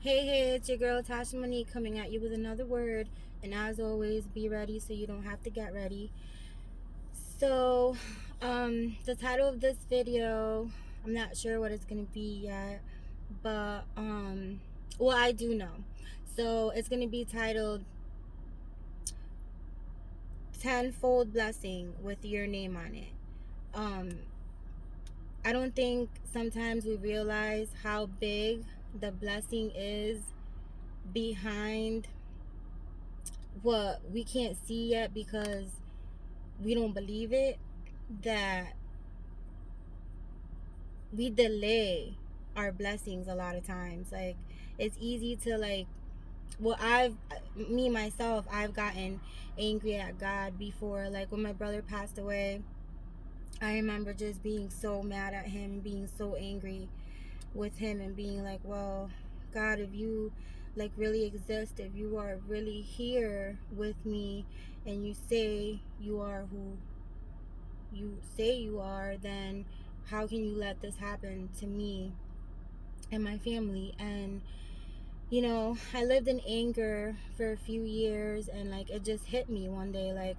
Hey, it's your girl Tasha Monique coming at you with another word. And as always, be ready so you don't have to get ready. So, the title of this video, I'm not sure what it's gonna be yet, but well, I do know. So it's gonna be titled "Tenfold Blessing" with your name on it. Um, I don't think sometimes we realize how big the blessing is behind what we can't see yet because we don't believe it, that we delay our blessings a lot of times. Like, it's easy to, like, well, me myself, I've gotten angry at God before. Like, when my brother passed away, I remember just being so mad at him, being so angry with him, and being like, well, God, if you like really exist, if you are really here with me, and you say you are who you say you are, then how can you let this happen to me and my family? And I lived in anger for a few years, and like it just hit me one day, like,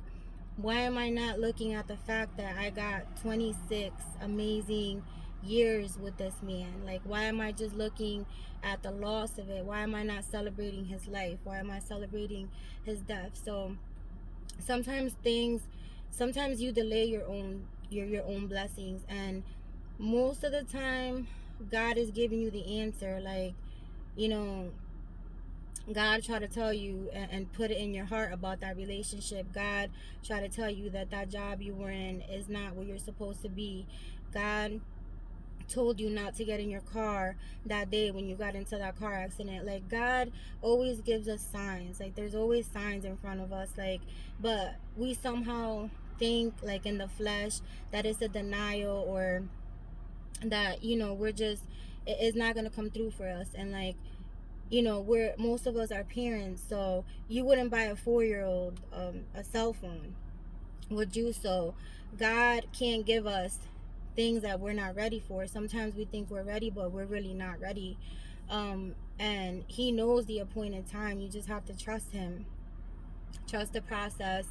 why am I not looking at the fact that I got 26 amazing years with this man? Like, why am I just looking at the loss of it? Why am I not celebrating his life? Why am I celebrating his death? So sometimes things sometimes you delay your own blessings, and most of the time God is giving you the answer. Like, you know God try to tell you and put it in your heart about that relationship. God try to tell you that that job you were in is not where you're supposed to be. God told you not to get in your car that day when you got into that car accident. Like, God always gives us signs. Like, there's always signs in front of us. Like, but we somehow think, like, in the flesh, that it's a denial, or that we're just, it's not gonna come through for us. And like, we're, most of us are parents, so you wouldn't buy a 4-year old a cell phone, would you? So God can't give us things that we're not ready for. Sometimes we think we're ready, but we're really not ready. And he knows the appointed time. You just have to trust him, trust the process.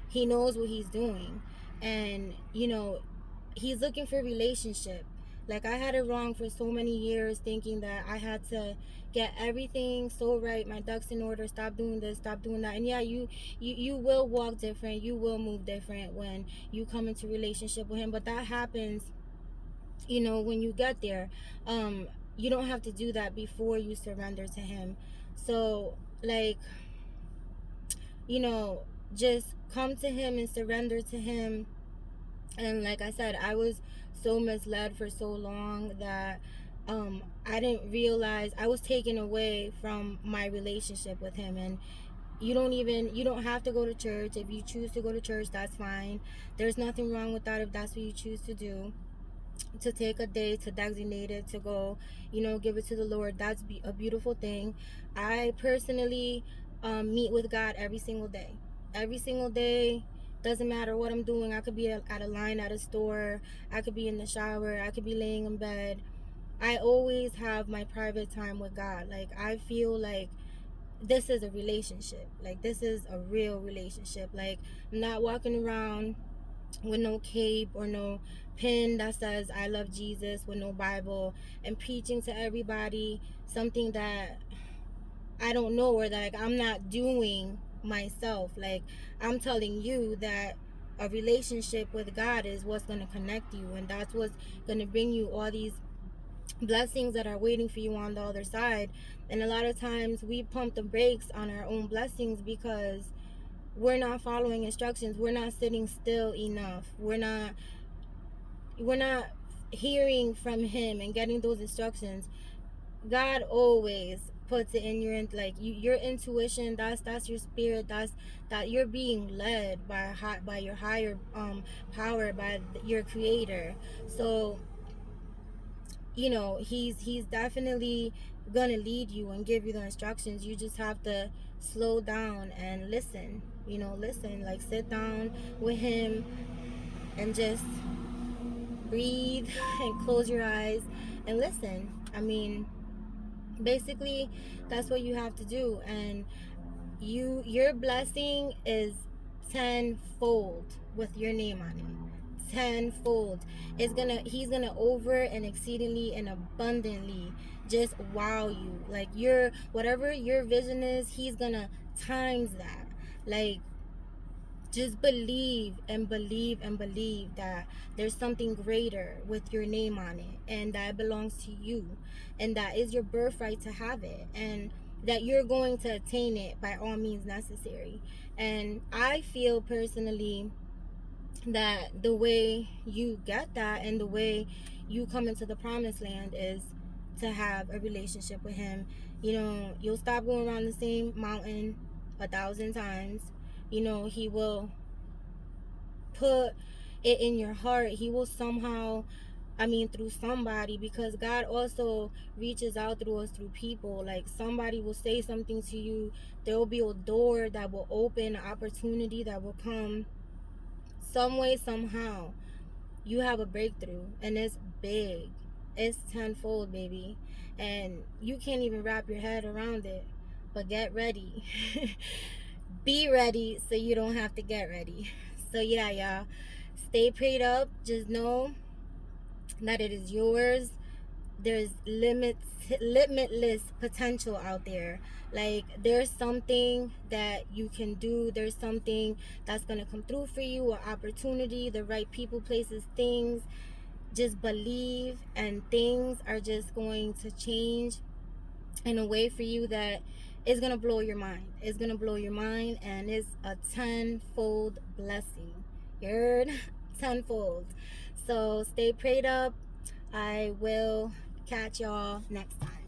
He knows what he's doing. And he's looking for relationship. Like, I had it wrong for so many years, thinking that I had to get everything so right, my ducks in order, stop doing this, stop doing that. And yeah, you will walk different, you will move different when you come into relationship with him. But that happens, when you get there. You don't have to do that before you surrender to him. So, like, you know just come to him and surrender to him. And like I said, I was so misled for so long that I didn't realize I was taken away from my relationship with him. And you don't have to go to church. If you choose to go to church, that's fine. There's nothing wrong with that if that's what you choose to do, to take a day to designate it to go, give it to the Lord. That's a beautiful thing. I personally meet with God every single day. Every single day. Doesn't matter what I'm doing. I could be at a line at a store. I could be in the shower. I could be laying in bed. I always have my private time with God. Like, I feel like this is a relationship. Like, this is a real relationship. Like, I'm not walking around with no cape or no pin that says I love Jesus, with no Bible, and preaching to everybody something that I don't know, or that, like, I'm not doing myself. Like, I'm telling you that a relationship with God is what's going to connect you, and that's what's going to bring you all these blessings that are waiting for you on the other side. And a lot of times we pump the brakes on our own blessings because we're not following instructions. We're not sitting still enough. We're not hearing from him and getting those instructions. God always puts it in like, your intuition. That's your spirit. That's that you're being led by your higher power, by your creator. So he's definitely gonna lead you and give you the instructions. You just have to slow down and listen. Listen, like, sit down with him and just breathe and close your eyes and listen. I mean, Basically, that's what you have to do. And your blessing is tenfold with your name on it. Tenfold. He's gonna over and exceedingly and abundantly just wow you. Like your whatever your vision is, he's gonna times that. Like, just believe and believe and believe that there's something greater with your name on it, and that belongs to you, and that is your birthright to have it, and that you're going to attain it by all means necessary. And I feel personally that the way you get that and the way you come into the promised land is to have a relationship with him. You'll stop going around the same mountain 1,000 times. He will put it in your heart. He will somehow, through somebody, because God also reaches out through us, through people. Like, somebody will say something to you, there will be a door that will open, an opportunity that will come some way, somehow. You have a breakthrough, and it's big. It's tenfold, baby, and you can't even wrap your head around it. But get ready. Be ready so you don't have to get ready. So yeah, y'all, stay prayed up. Just know that it is yours. There's limitless potential out there. Like, there's something that you can do. There's something that's gonna come through for you, or opportunity, the right people, places, things. Just believe, and things are just going to change in a way for you that is gonna blow your mind. It's gonna blow your mind, and it's a tenfold blessing. You heard? Tenfold. So stay prayed up. I will catch y'all next time.